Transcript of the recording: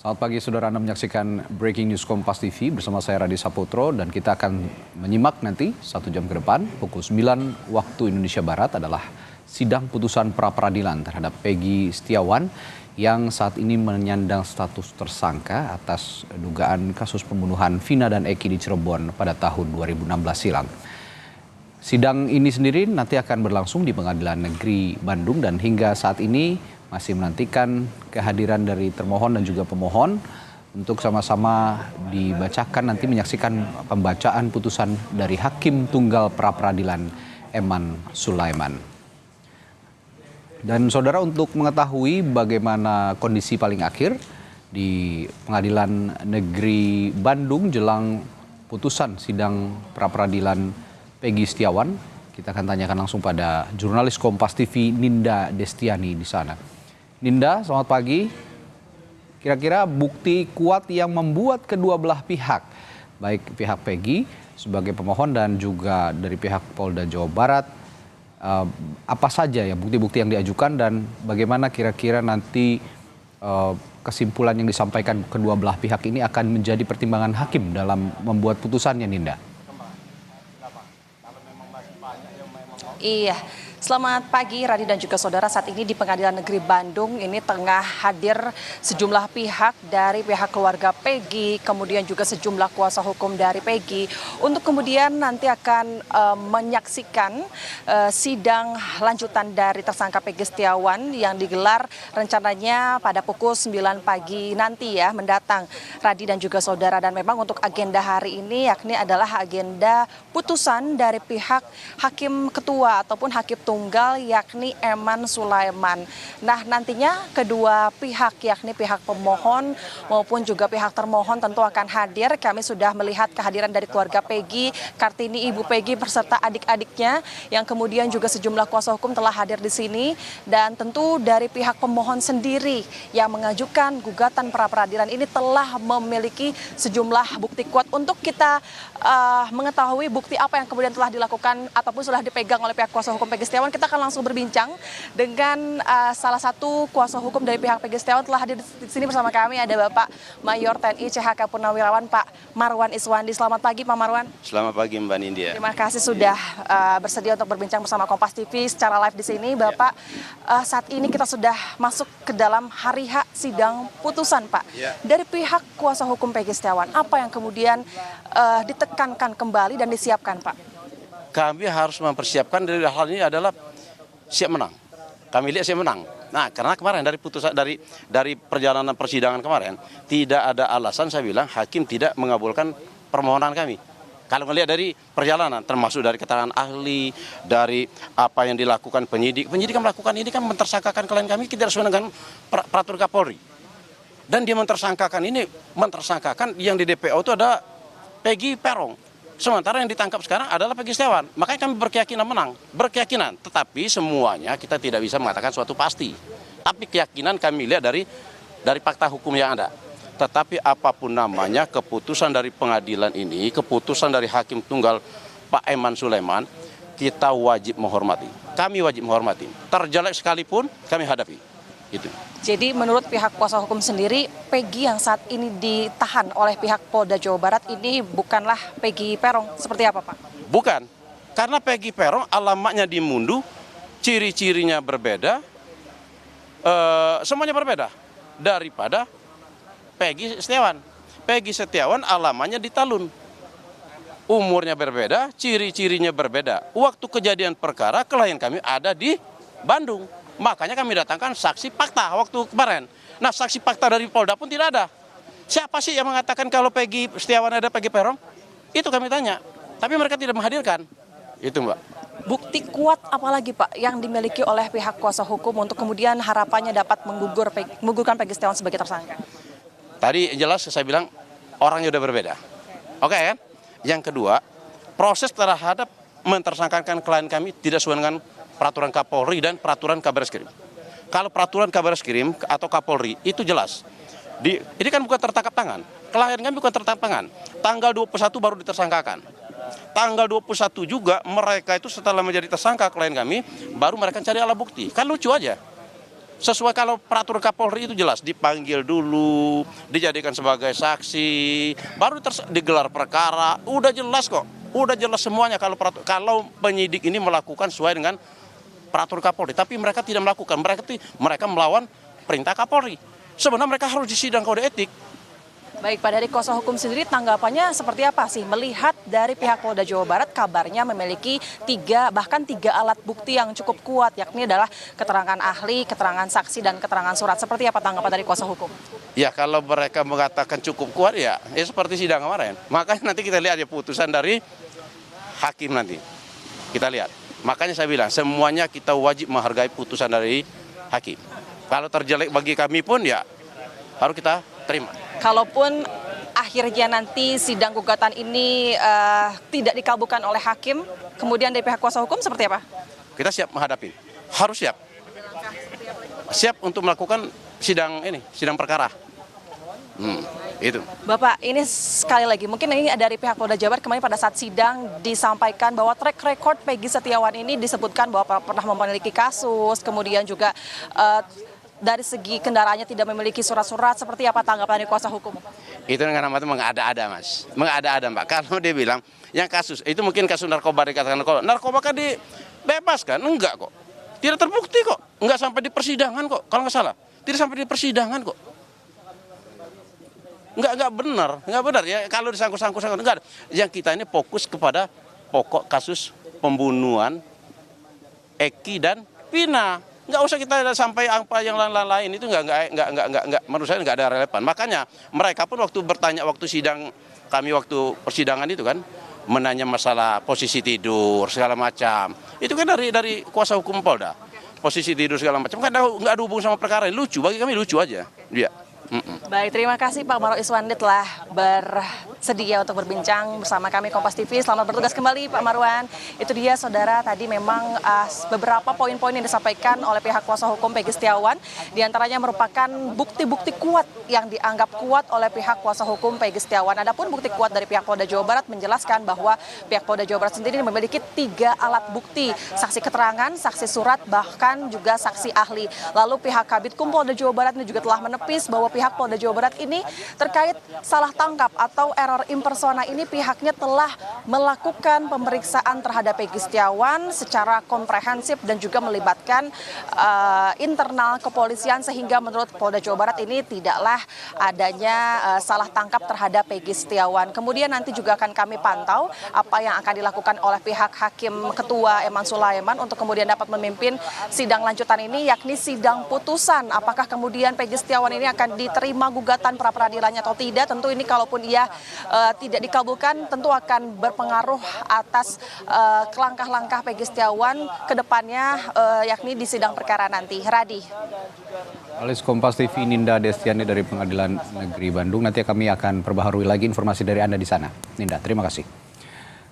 Selamat pagi saudara, Anda menyaksikan Breaking News Kompas TV bersama saya Radi Saputro dan kita akan menyimak nanti 1 jam ke depan pukul 9 waktu Indonesia Barat adalah sidang putusan pra-peradilan terhadap Peggy Setiawan yang saat ini menyandang status tersangka atas dugaan kasus pembunuhan Vina dan Eki di Cirebon pada tahun 2016 silam. Sidang ini sendiri nanti akan berlangsung di Pengadilan Negeri Bandung dan hingga saat ini masih menantikan kehadiran dari termohon dan juga pemohon untuk sama-sama dibacakan nanti menyaksikan pembacaan putusan dari Hakim Tunggal Pra-Peradilan Eman Sulaiman. Dan saudara, untuk mengetahui bagaimana kondisi paling akhir di Pengadilan Negeri Bandung jelang putusan sidang pra-peradilan Peggy Setiawan, kita akan tanyakan langsung pada jurnalis Kompas TV Ninda Destiani di sana. Ninda, selamat pagi. Kira-kira bukti kuat yang membuat kedua belah pihak, baik pihak Peggy sebagai pemohon dan juga dari pihak Polda Jawa Barat, apa saja ya bukti-bukti yang diajukan dan bagaimana kira-kira nanti kesimpulan yang disampaikan kedua belah pihak ini akan menjadi pertimbangan hakim dalam membuat putusannya, Ninda? Iya, selamat pagi Radi dan juga saudara. Saat ini di Pengadilan Negeri Bandung ini tengah hadir sejumlah pihak dari pihak keluarga Peggy, kemudian juga sejumlah kuasa hukum dari Peggy untuk kemudian nanti akan menyaksikan sidang lanjutan dari tersangka Peggy Setiawan yang digelar rencananya pada pukul 9 pagi nanti ya mendatang, Radi dan juga saudara. Dan memang untuk agenda hari ini yakni adalah agenda putusan dari pihak Hakim Ketua ataupun Hakim Tunggal yakni Eman Sulaiman. Nah, nantinya kedua pihak yakni pihak pemohon maupun juga pihak termohon tentu akan hadir. Kami sudah melihat kehadiran dari keluarga Peggy, Kartini, ibu Peggy beserta adik-adiknya yang kemudian juga sejumlah kuasa hukum telah hadir di sini, dan tentu dari pihak pemohon sendiri yang mengajukan gugatan pra-peradilan ini telah memiliki sejumlah bukti kuat. Untuk kita mengetahui bukti apa yang kemudian telah dilakukan ataupun sudah dipegang oleh pihak kuasa hukum Peggy Setiawan, kita akan langsung berbincang dengan salah satu kuasa hukum dari pihak Peggy Setiawan. Telah hadir di sini bersama kami ada Bapak Mayor TNI CHK Purnawirawan Pak Marwan Iswandi. Selamat pagi Pak Marwan. Selamat pagi Mbak Nindya. Terima kasih sudah bersedia untuk berbincang bersama Kompas TV secara live di sini. Bapak, saat ini kita sudah masuk ke dalam hari H sidang putusan Pak. Dari pihak kuasa hukum Peggy Setiawan, apa yang kemudian ditekankan kembali dan disiapkan Pak? Kami harus mempersiapkan dari hal ini adalah siap menang. Kami lihat siap menang. Nah, karena kemarin dari putusan dari perjalanan persidangan kemarin tidak ada alasan saya bilang hakim tidak mengabulkan permohonan kami. Kalau melihat dari perjalanan, termasuk dari keterangan ahli, dari apa yang dilakukan penyidik yang melakukan ini kan mentersangkakan klien kami tidak sesuai dengan peraturan Kapolri. Dan dia mentersangkakan yang di DPO itu ada Peggy Peron. Sementara yang ditangkap sekarang adalah Peggy Setiawan. Makanya kami berkeyakinan menang. Berkeyakinan. Tetapi semuanya kita tidak bisa mengatakan suatu pasti. Tapi keyakinan kami lihat dari fakta hukum yang ada. Tetapi apapun namanya keputusan dari pengadilan ini, keputusan dari Hakim Tunggal Pak Eman Sulaiman, kita wajib menghormati. Kami wajib menghormati. Terjelek sekalipun kami hadapi. Itu. Jadi menurut pihak kuasa hukum sendiri, Peggy yang saat ini ditahan oleh pihak Polda Jawa Barat ini bukanlah Peggy Peron. Seperti apa Pak? Bukan, karena Peggy Peron alamatnya di Mundu, ciri-cirinya berbeda, semuanya berbeda daripada Peggy Setiawan. Peggy Setiawan alamatnya di Talun, umurnya berbeda, ciri-cirinya berbeda. Waktu kejadian perkara klien kami ada di Bandung. Makanya kami datangkan saksi fakta waktu kemarin. Nah, saksi fakta dari Polda pun tidak ada. Siapa sih yang mengatakan kalau Peggy Setiawan ada Peggy Peron? Itu kami tanya. Tapi mereka tidak menghadirkan. Itu Mbak. Bukti kuat apalagi Pak yang dimiliki oleh pihak kuasa hukum untuk kemudian harapannya dapat menggugurkan Peggy Setiawan sebagai tersangka? Tadi jelas saya bilang orangnya udah berbeda. Oke kan? Yang kedua, proses terhadap mentersangkakan klien kami tidak sesuai dengan peraturan Kapolri dan peraturan Kabareskrim. Kalau peraturan Kabareskrim atau Kapolri itu jelas. Ini kan bukan tertangkap tangan. Klien kami bukan tertangkap tangan. Tanggal 21 baru ditersangkakan. Tanggal 21 juga mereka itu setelah menjadi tersangka klien kami, baru mereka cari alat bukti. Kan lucu aja. Sesuai kalau peraturan Kapolri itu jelas, dipanggil dulu, dijadikan sebagai saksi, baru digelar perkara, udah jelas kok. Udah jelas semuanya kalau penyidik ini melakukan sesuai dengan peraturan Kapolri, tapi mereka tidak melakukan, mereka melawan perintah Kapolri. Sebenarnya mereka harus disidang kode etik. Baik, Pak, dari kuasa hukum sendiri tanggapannya seperti apa sih? Melihat dari pihak Polda Jawa Barat kabarnya memiliki bahkan tiga alat bukti yang cukup kuat, yakni adalah keterangan ahli, keterangan saksi, dan keterangan surat. Seperti apa tanggapan dari kuasa hukum? Ya kalau mereka mengatakan cukup kuat ya seperti sidang kemarin. Makanya nanti kita lihat ya putusan dari hakim nanti. Kita lihat. Makanya saya bilang semuanya kita wajib menghargai putusan dari hakim. Kalau terjelek bagi kami pun ya harus kita terima. Kalaupun akhirnya nanti sidang gugatan ini tidak dikabulkan oleh hakim, kemudian dari pihak kuasa hukum seperti apa? Kita siap menghadapi, harus siap. Siap untuk melakukan sidang perkara. Itu. Bapak, ini sekali lagi, mungkin ini dari pihak Polda Jabar kemarin pada saat sidang disampaikan bahwa track record Peggy Setiawan ini disebutkan bahwa pernah memiliki kasus, kemudian juga dari segi kendaraannya tidak memiliki surat-surat. Seperti apa tanggapan dari kuasa hukum? Itu namanya mengada-ada, Mas. Mengada-ada, Mbak. Kalau dia bilang yang kasus itu mungkin kasus narkoba, dikatakan narkoba kan dibebaskan, enggak kok. Tidak terbukti kok, enggak sampai di persidangan kok. Kalau nggak salah, tidak sampai di persidangan kok. Enggak benar ya. Kalau disangkut-sangkut enggak ada. Yang kita ini fokus kepada pokok kasus pembunuhan Eki dan Vina. Nggak usah kita sampai apa yang lain-lain itu nggak menurut saya nggak ada relevan. Makanya mereka pun waktu bertanya waktu waktu persidangan itu kan menanya masalah posisi tidur segala macam. Itu kan dari kuasa hukum Polda. Posisi tidur segala macam kan nggak ada hubungan sama perkara. Lucu bagi kami, lucu aja. Iya. Baik, terima kasih Pak Marwan Iswandi telah bersedia untuk berbincang bersama kami Kompas TV. Selamat bertugas kembali Pak Marwan. Itu dia saudara, tadi memang beberapa poin-poin yang disampaikan oleh pihak kuasa hukum Peggy Setiawan. Di antaranya merupakan bukti-bukti kuat yang dianggap kuat oleh pihak kuasa hukum Peggy Setiawan. Adapun bukti kuat dari pihak Polda Jawa Barat menjelaskan bahwa pihak Polda Jawa Barat sendiri memiliki 3 alat bukti. Saksi keterangan, saksi surat, bahkan juga saksi ahli. Lalu pihak Kabitkum Polda Jawa Barat ini juga telah menepis bahwa pihak Polda Jawa Barat ini terkait salah tangkap atau error impersona ini pihaknya telah melakukan pemeriksaan terhadap Peggy Setiawan secara komprehensif dan juga melibatkan internal kepolisian sehingga menurut Polda Jawa Barat ini tidaklah adanya salah tangkap terhadap Peggy Setiawan. Kemudian nanti juga akan kami pantau apa yang akan dilakukan oleh pihak Hakim Ketua Eman Sulaiman untuk kemudian dapat memimpin sidang lanjutan ini, yakni sidang putusan. Apakah kemudian Peggy Setiawan ini akan diterima gugatan pra peradilannya atau tidak? Tentu ini kalaupun ia tidak dikabulkan tentu akan berpengaruh atas langkah-langkah Peggy Setiawan ke depannya, yakni di sidang perkara nanti. Radi. Alis Kompas TV Ninda Destiani dari Pengadilan Negeri Bandung. Nanti kami akan perbaharui lagi informasi dari Anda di sana. Ninda, terima kasih.